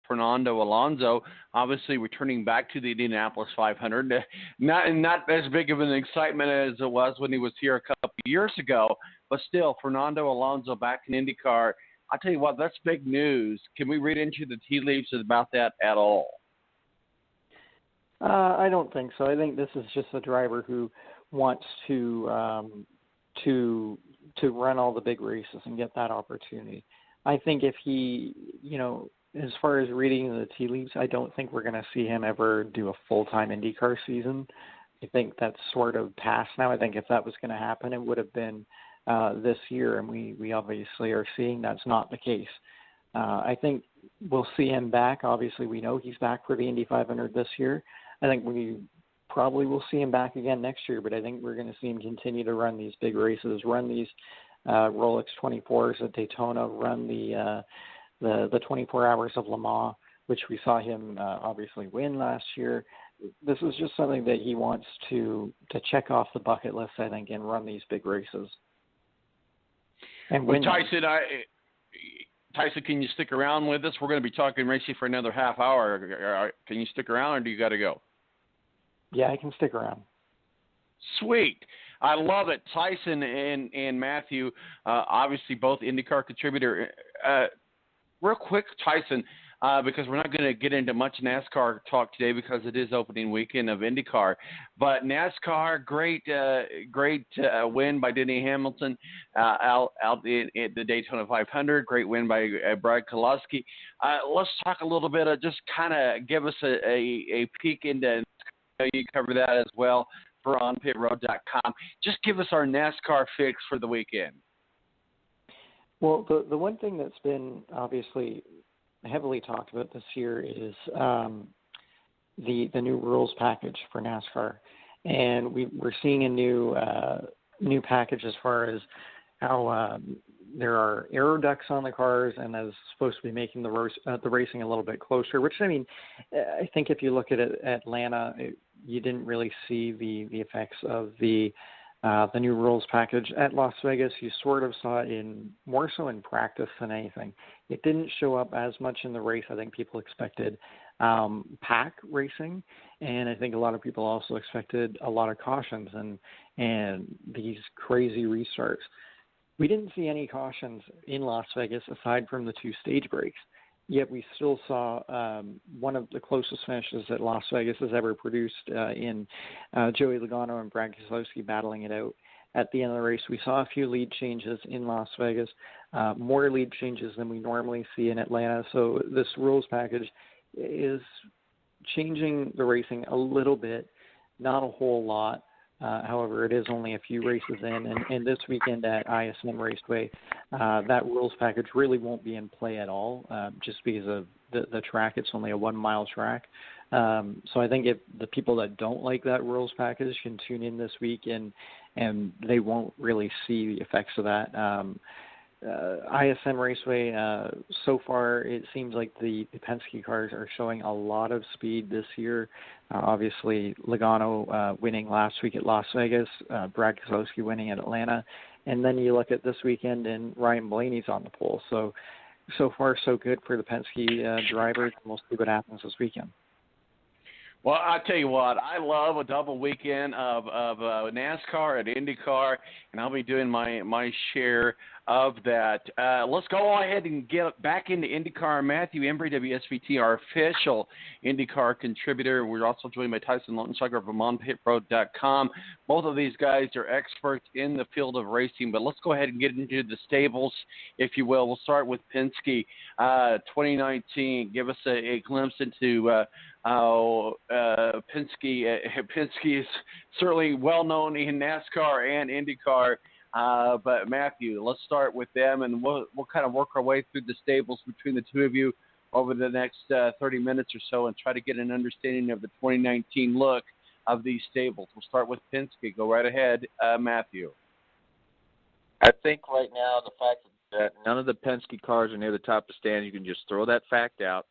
Fernando Alonso, obviously returning back to the Indianapolis 500. Not as big of an excitement as it was when he was here a couple of years ago, but still, Fernando Alonso back in Indy Car. I'll tell you what, that's big news. Can we read into the tea leaves about that at all? I don't think so. I think this is just a driver who wants to run all the big races and get that opportunity. I think if he, as far as reading the tea leaves, I don't think we're going to see him ever do a full-time IndyCar season. I think that's sort of past now. I think if that was going to happen, it would have been this year, and we obviously are seeing that's not the case. I think we'll see him back. Obviously, we know he's back for the Indy 500 this year. I think we probably will see him back again next year, but I think we're going to see him continue to run these big races, run these Rolex 24s at Daytona, run the 24 hours of Le Mans, which we saw him obviously win last year. This is just something that he wants to check off the bucket list, I think, and run these big races. And well, Tyson, can you stick around with us? We're going to be talking racing for another half hour. Can you stick around, or do you got to go? Yeah, I can stick around. Sweet. I love it. Tyson and Matthew, obviously both IndyCar contributor. Real quick, Tyson, because we're not going to get into much NASCAR talk today because it is opening weekend of IndyCar. But NASCAR, great win by Denny Hamilton out in the Daytona 500. Great win by Brad Keselowski. Let's talk a little bit of just kind of give us a peek into. You cover that as well for onpitroad.com. Just give us our NASCAR fix for the weekend. Well, the one thing that's been obviously heavily talked about this year is the new rules package for NASCAR, and we're seeing a new package as far as how there are aero ducts on the cars, and that's supposed to be making the racing a little bit closer. Which, I mean, I think if you look at it, Atlanta, you didn't really see the effects of the new rules package. At Las Vegas, you sort of saw it more so in practice than anything. It didn't show up as much in the race. I think people expected pack racing, and I think a lot of people also expected a lot of cautions and these crazy restarts. We didn't see any cautions in Las Vegas aside from the two stage breaks. Yet we still saw one of the closest finishes that Las Vegas has ever produced in Joey Logano and Brad Keselowski battling it out. At the end of the race, we saw a few lead changes in Las Vegas, more lead changes than we normally see in Atlanta. So this rules package is changing the racing a little bit, not a whole lot. However, it is only a few races in, and this weekend at ISM Raceway, that rules package really won't be in play at all, just because of the track. It's only a 1 mile track. So I think if the people that don't like that rules package can tune in this week, and they won't really see the effects of that. ISM Raceway, so far it seems like the Penske cars are showing a lot of speed this year. Obviously, Logano winning last week at Las Vegas, Brad Keselowski winning at Atlanta, and then you look at this weekend and Ryan Blaney's on the pole. So far so good for the Penske drivers, and we'll see what happens this weekend. Well, I'll tell you what, I love a double weekend of NASCAR at IndyCar, and I'll be doing my share of that. Let's go ahead and get back into IndyCar. Matthew Embry, WSVT, our official IndyCar contributor. We're also joined by Tyson Lotenschlager from OnPitRoad.com. Both of these guys are experts in the field of racing, but let's go ahead and get into the stables, if you will. We'll start with Penske 2019. Give us a glimpse into Penske. Penske is certainly well known in NASCAR and IndyCar. But Matthew, let's start with them, and we'll kind of work our way through the stables between the two of you over the next 30 minutes or so, and try to get an understanding of the 2019 look of these stables. We'll start with Penske. Go right ahead, Matthew. I think right now the fact that none of the Penske cars are near the top of the stand, you can just throw that fact out.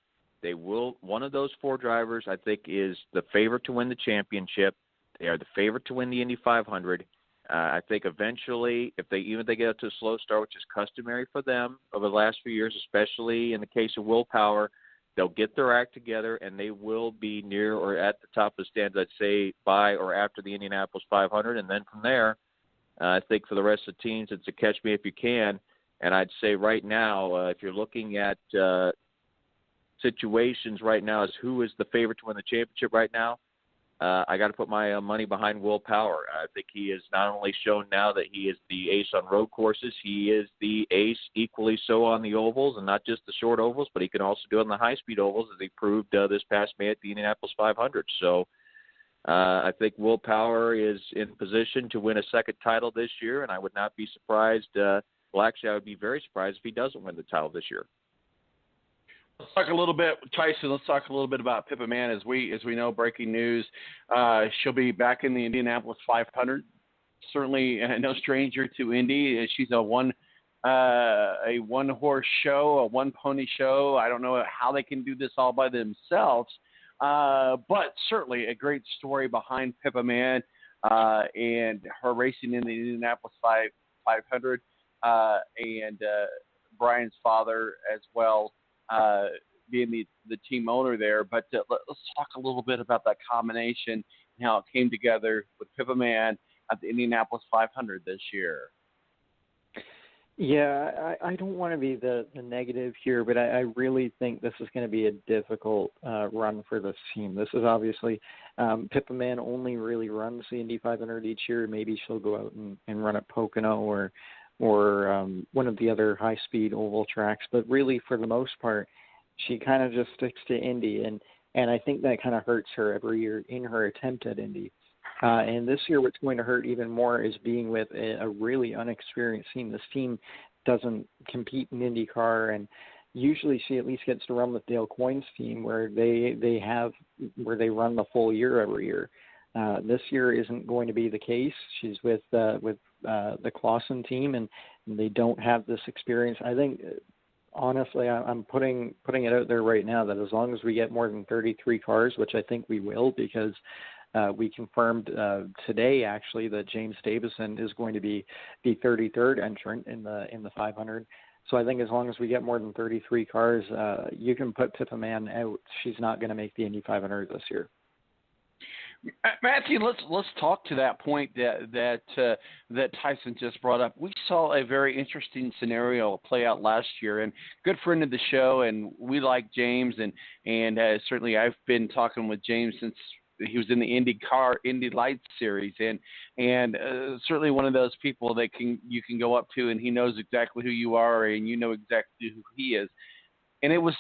They will. One of those four drivers, I think, is the favorite to win the championship. They are the favorite to win the Indy 500. I think eventually, if they get up to a slow start, which is customary for them over the last few years, especially in the case of Will Power, They'll get their act together, and they will be near or at the top of the stands, I'd say, by or after the Indianapolis 500. And then from there, I think for the rest of the teams, it's a catch me if you can. And I'd say right now, if you're looking at situations right now as who is the favorite to win the championship right now, I got to put my money behind Will Power. I think he has not only shown now that he is the ace on road courses, he is the ace equally so on the ovals, and not just the short ovals, but he can also do it on the high-speed ovals, as he proved this past May at the Indianapolis 500. So I think Will Power is in position to win a second title this year, and I would not be surprised. Well, actually, I would be very surprised if he doesn't win the title this year. Let's talk a little bit, Tyson. Let's talk a little bit about Pippa Mann. As we know, breaking news, she'll be back in the Indianapolis 500. Certainly, no stranger to Indy. She's a one horse show, a one pony show. I don't know how they can do this all by themselves, but certainly a great story behind Pippa Mann and her racing in the Indianapolis 500, and Brian's father as well. Being the team owner there, but let's talk a little bit about that combination and how it came together with Pippa Mann at the Indianapolis 500 this year. Yeah, I don't want to be the negative here, but I really think this is going to be a difficult run for this team. This is obviously Pippa Mann only really runs the Indy 500 each year. Maybe she'll go out and run at Pocono or one of the other high-speed oval tracks. But really, for the most part, she kind of just sticks to Indy, and I think that kind of hurts her every year in her attempt at Indy. And this year, what's going to hurt even more is being with a really unexperienced team. This team doesn't compete in Indy Car, and usually she at least gets to run with Dale Coyne's team, where they run the full year every year. This year isn't going to be the case. She's with the Clausen team, and they don't have this experience. I think, honestly, I'm putting it out there right now that as long as we get more than 33 cars, which I think we will, because we confirmed today actually that James Davison is going to be the 33rd entrant in the 500. So I think as long as we get more than 33 cars, you can put Pippa Mann out. She's not going to make the Indy 500 this year. Matthew, let's talk to that point that Tyson just brought up. We saw a very interesting scenario play out last year, and good friend of the show, and we like James, and certainly I've been talking with James since he was in the Indy Car, Indy Lights series, and certainly one of those people that you can go up to, and he knows exactly who you are, and you know exactly who he is. And it was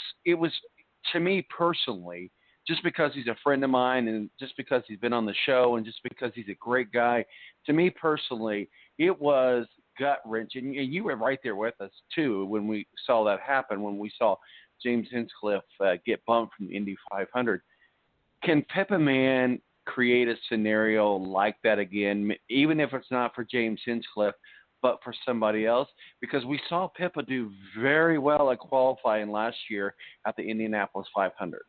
to me personally, just because he's a friend of mine and just because he's been on the show and just because he's a great guy, to me personally, it was gut-wrenching. And you were right there with us, too, when we saw that happen, when we saw James Hinchcliffe get bumped from the Indy 500. Can Pippa Mann create a scenario like that again, even if it's not for James Hinchcliffe, but for somebody else? Because we saw Pippa do very well at qualifying last year at the Indianapolis 500.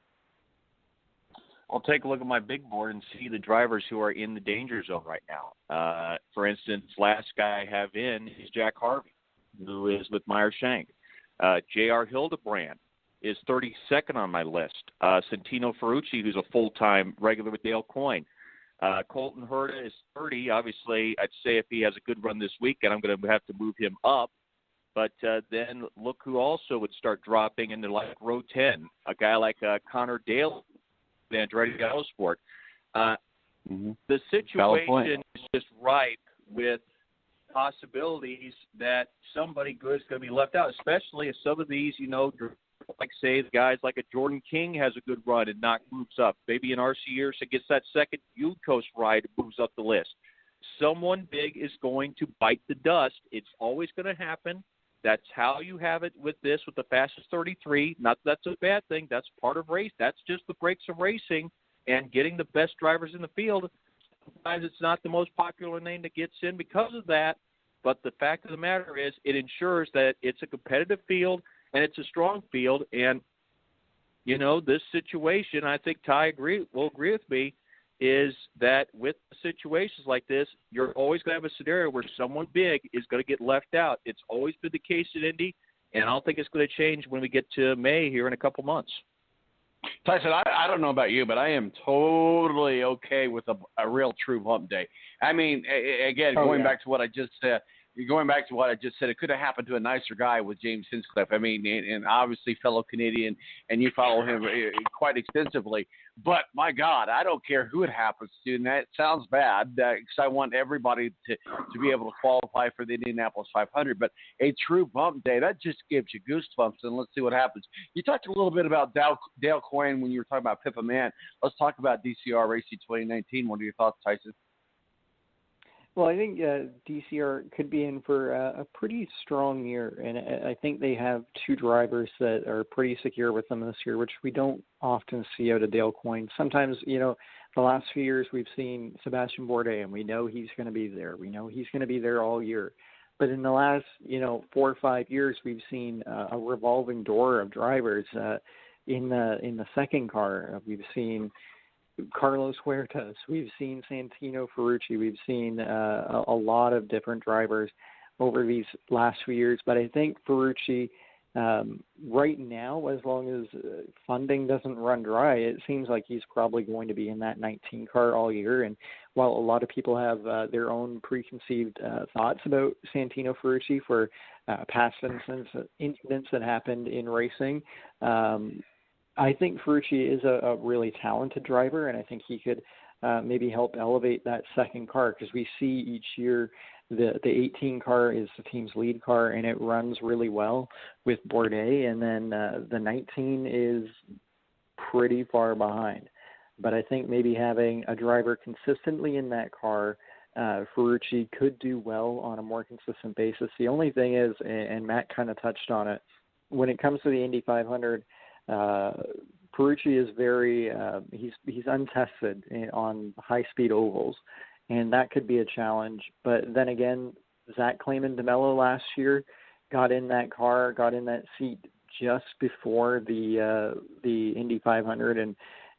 I'll take a look at my big board and see the drivers who are in the danger zone right now. For instance, last guy I have in is Jack Harvey, who is with Meyer Shank. J.R. Hildebrand is 32nd on my list. Santino Ferrucci, who's a full-time regular with Dale Coyne. Colton Herta is 30. Obviously, I'd say if he has a good run this weekend, I'm going to have to move him up. But then look who also would start dropping into like row 10, a guy like Connor Dale, Andretti Autosport. The situation is just ripe with possibilities that somebody good is going to be left out, especially if some of these, like say the guys like a Jordan King has a good run and moves up. Maybe an RC Ursa gets that second Youth Coast ride and moves up the list. Someone big is going to bite the dust. It's always going to happen. That's how you have it with the fastest 33. Not that that's a bad thing. That's part of race. That's just the breaks of racing and getting the best drivers in the field. Sometimes it's not the most popular name that gets in because of that. But the fact of the matter is it ensures that it's a competitive field and it's a strong field. And, this situation, I think Ty will agree with me, is that with situations like this, you're always going to have a scenario where someone big is going to get left out. It's always been the case at Indy, and I don't think it's going to change when we get to May here in a couple months. Tyson, I don't know about you, but I am totally okay with a real true bump day. I mean, again, going back to what I just said, it could have happened to a nicer guy with James Hinchcliffe. I mean, and obviously fellow Canadian, and you follow him quite extensively. But my God, I don't care who it happens to, and that sounds bad because I want everybody to be able to qualify for the Indianapolis 500. But a true bump day, that just gives you goosebumps, and let's see what happens. You talked a little bit about Dale Coyne when you were talking about Pippa Mann. Let's talk about DCR Racing 2019. What are your thoughts, Tyson? Well, I think DCR could be in for a pretty strong year, and I think they have two drivers that are pretty secure with them this year, which we don't often see out of Dale Coyne. Sometimes, the last few years we've seen Sebastian Bourdais, and we know he's going to be there. We know he's going to be there all year. But in the last, 4 or 5 years, we've seen a revolving door of drivers in the second car. We've seen Carlos Huertas, we've seen Santino Ferrucci, we've seen a lot of different drivers over these last few years. But I think Ferrucci, right now, as long as funding doesn't run dry, it seems like he's probably going to be in that 19 car all year. And while a lot of people have their own preconceived thoughts about Santino Ferrucci for past incidents that happened in racing, I think Ferrucci is a really talented driver, and I think he could maybe help elevate that second car, because we see each year the 18 car is the team's lead car, and it runs really well with Bourdais, and then the 19 is pretty far behind. But I think maybe having a driver consistently in that car, Ferrucci could do well on a more consistent basis. The only thing is, and Matt kind of touched on it, when it comes to the Indy 500, Ferrucci is very he's untested on high-speed ovals, and that could be a challenge. But then again, Zach Clayman DeMello last year got in that car, got in that seat just before the Indy 500,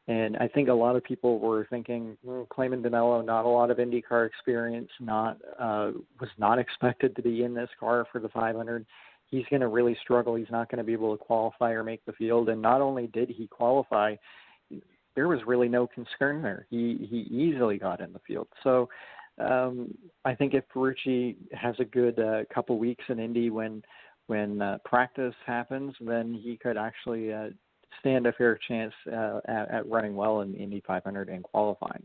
and I think a lot of people were thinking, Clayman DeMello, not a lot of IndyCar experience, was not expected to be in this car for the 500. He's going to really struggle. He's not going to be able to qualify or make the field. And not only did he qualify, there was really no concern there. He easily got in the field. So I think if Ferrucci has a good couple weeks in Indy when practice happens, then he could actually stand a fair chance at running well in the Indy 500 and qualifying.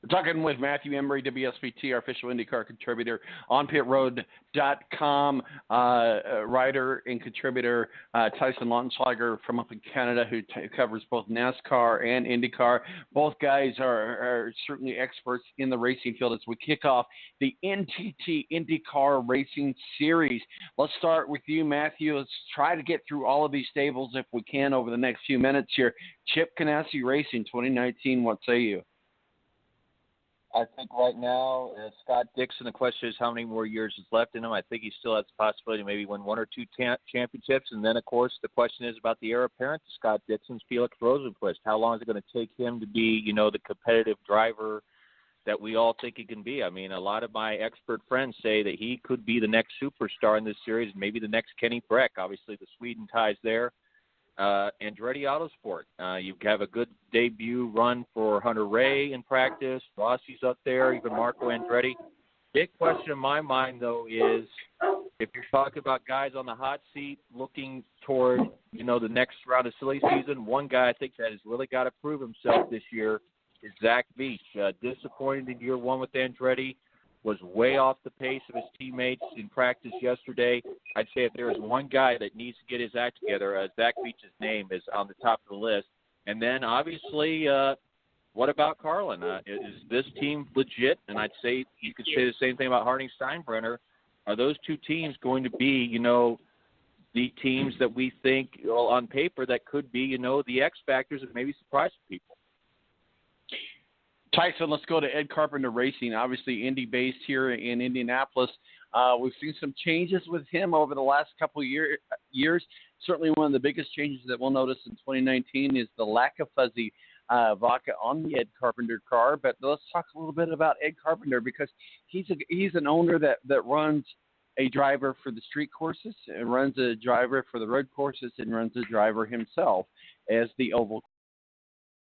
We're talking with Matthew Embry, WSBT, our official IndyCar contributor, on pitroad.com, writer and contributor, Tyson Lautenschlager from up in Canada, who covers both NASCAR and IndyCar. Both guys are certainly experts in the racing field as we kick off the NTT IndyCar Racing Series. Let's start with you, Matthew. Let's try to get through all of these stables if we can over the next few minutes here. Chip Ganassi Racing 2019, what say you? I think right now, Scott Dixon, the question is how many more years is left in him. I think he still has the possibility to maybe win one or two championships. And then, of course, the question is about the heir apparent to Scott Dixon's Felix Rosenqvist. How long is it going to take him to be, the competitive driver that we all think he can be? I mean, a lot of my expert friends say that he could be the next superstar in this series, maybe the next Kenny Breck. Obviously, the Sweden ties there. Andretti Autosport. You have a good debut run for Hunter Ray in practice. Rossi's up there, even Marco Andretti. Big question in my mind, though, is if you're talking about guys on the hot seat looking toward, the next round of silly season, one guy I think that has really got to prove himself this year is Zach Veach. Disappointed in year one with Andretti. Was way off the pace of his teammates in practice yesterday. I'd say if there is one guy that needs to get his act together, Zach Veach's name is on the top of the list. And then, obviously, what about Carlin? Is this team legit? And I'd say you could say the same thing about Harding Steinbrenner. Are those two teams going to be, the teams that we think on paper that could be, the X factors that maybe surprise people? Tyson, let's go to Ed Carpenter Racing, obviously Indy-based here in Indianapolis. We've seen some changes with him over the last couple of years. Certainly one of the biggest changes that we'll notice in 2019 is the lack of fuzzy vodka on the Ed Carpenter car. But let's talk a little bit about Ed Carpenter, because he's an owner that runs a driver for the street courses, and runs a driver for the road courses, and runs a driver himself as the oval